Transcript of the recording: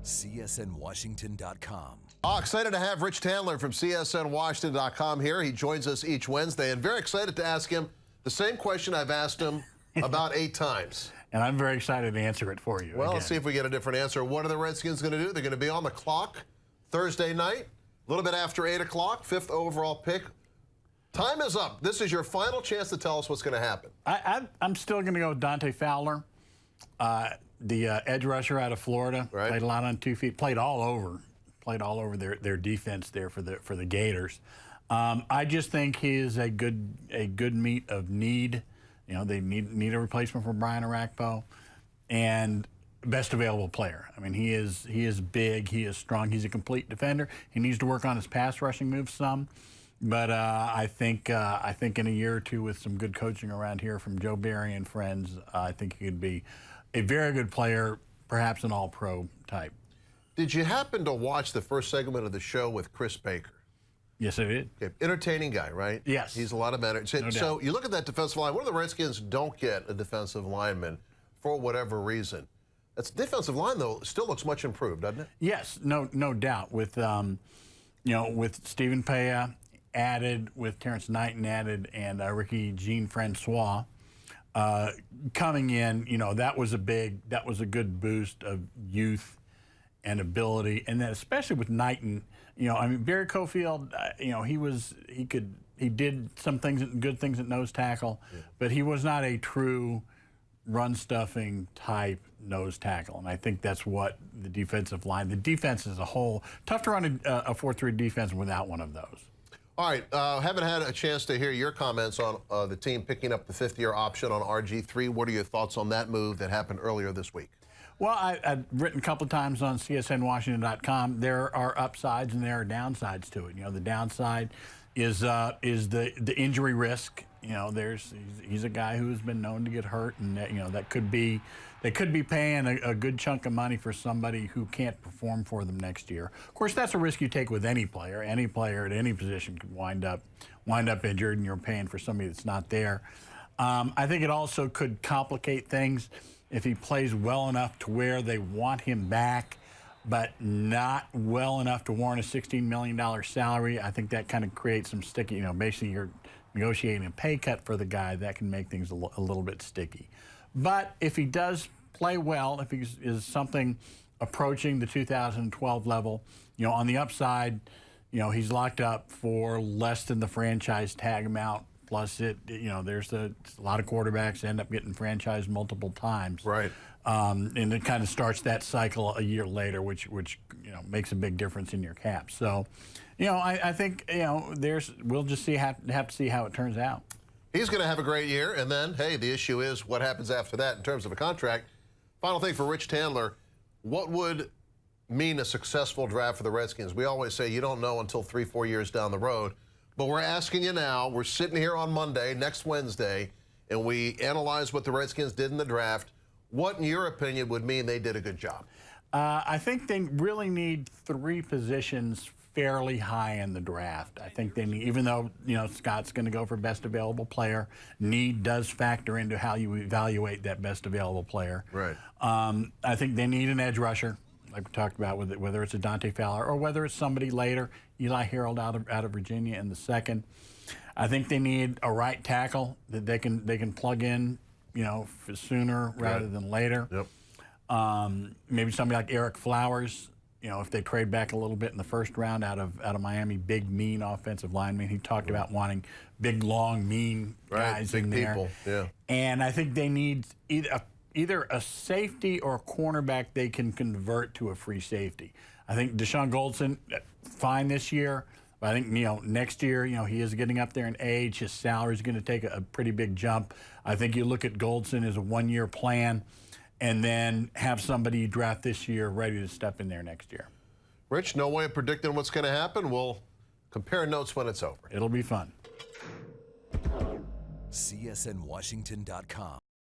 CSNWashington.com. Excited to have Rich Tandler from CSNWashington.com here. He joins us each Wednesday, and very excited to ask him the same question I've asked him about 8 times. And I'm very excited to answer it for you. Well, let's see if we get a different answer. What are the Redskins going to do? They're going to be on the clock Thursday night, a little bit after 8 o'clock, 5th overall pick. Time is up. This is your final chance to tell us what's going to happen. I'm still going to go with Dante Fowler, the edge rusher out of Florida. Right. Played a lot on 2 feet. Played all over their defense there for the Gators. I just think he is a good meet of need. You know, they need a replacement for Brian Arakpo, and best available player. I mean, he is big, he is strong, he's a complete defender. He needs to work on his pass rushing moves some, but I think in a year or two with some good coaching around here from Joe Barry and friends, I think he could be a very good player, perhaps an all-pro type. Did you happen to watch the first segment of the show with Chris Baker? Yes, I did. Okay. Entertaining guy, right? Yes. He's a lot of entertainment. No So doubt. you look at that defensive line. One of the Redskins don't get a defensive lineman for whatever reason. That's defensive line, though, still looks much improved, doesn't it? Yes, no doubt. With with Stephen Paya added, with Terrence Knighton added, and Ricky Jean Francois coming in, that was a good boost of youth and ability, and then especially with Knighton, I mean, Barry Cofield, he did some good things at nose tackle, but he was not a true run stuffing type nose tackle, and I think that's what the defensive line, the defense as a whole, tough to run a 4-3 defense without one of those. All right, haven't had a chance to hear your comments on the team picking up the 5th-year option on RG3. What are your thoughts on that move that happened earlier this week? Well, I've written a couple of times on CSNWashington.com. There are upsides and there are downsides to it. The downside is the injury risk. He's a guy who's been known to get hurt, and they could be paying a good chunk of money for somebody who can't perform for them next year. Of course, that's a risk you take with any player. Any player at any position could wind up injured, and you're paying for somebody that's not there. I think it also could complicate things if he plays well enough to where they want him back, but not well enough to warrant a $16 million salary. I think that kind of creates some sticky, basically you're negotiating a pay cut for the guy. That can make things a little bit sticky. But if he does play well, if he is something approaching the 2012 level, on the upside, he's locked up for less than the franchise tag amount. Plus, there's a lot of quarterbacks end up getting franchised multiple times. Right. And it kind of starts that cycle a year later, which makes a big difference in your cap. So, I think we'll just have to see how it turns out. He's going to have a great year, and then, hey, the issue is what happens after that in terms of a contract. Final thing for Rich Tandler, what would mean a successful draft for the Redskins? We always say you don't know until 3-4 years down the road. But we're asking you now. We're sitting here on Monday, next Wednesday, and we analyze what the Redskins did in the draft. What, in your opinion, would mean they did a good job? I think they really need 3 positions fairly high in the draft. I think they need, even though, Scott's going to go for best available player, need does factor into how you evaluate that best available player. Right. I think they need an edge rusher, like we talked about, whether it's a Dante Fowler or whether it's somebody later, Eli Harold out of Virginia in the 2nd. I think they need a right tackle that they can plug in, sooner rather than later. Yep. Maybe somebody like Eric Flowers, if they trade back a little bit in the 1st round out of Miami, big, mean offensive lineman. He talked about wanting big, long, mean guys big in there. people. Yeah. And I think they need either a safety or a cornerback they can convert to a free safety. I think Deshaun Goldson, fine this year, but I think, next year, he is getting up there in age. His salary is going to take a pretty big jump. I think you look at Goldson as a 1-year plan and then have somebody you draft this year ready to step in there next year. Rich, no way of predicting what's going to happen. We'll compare notes when it's over. It'll be fun. CSNWashington.com.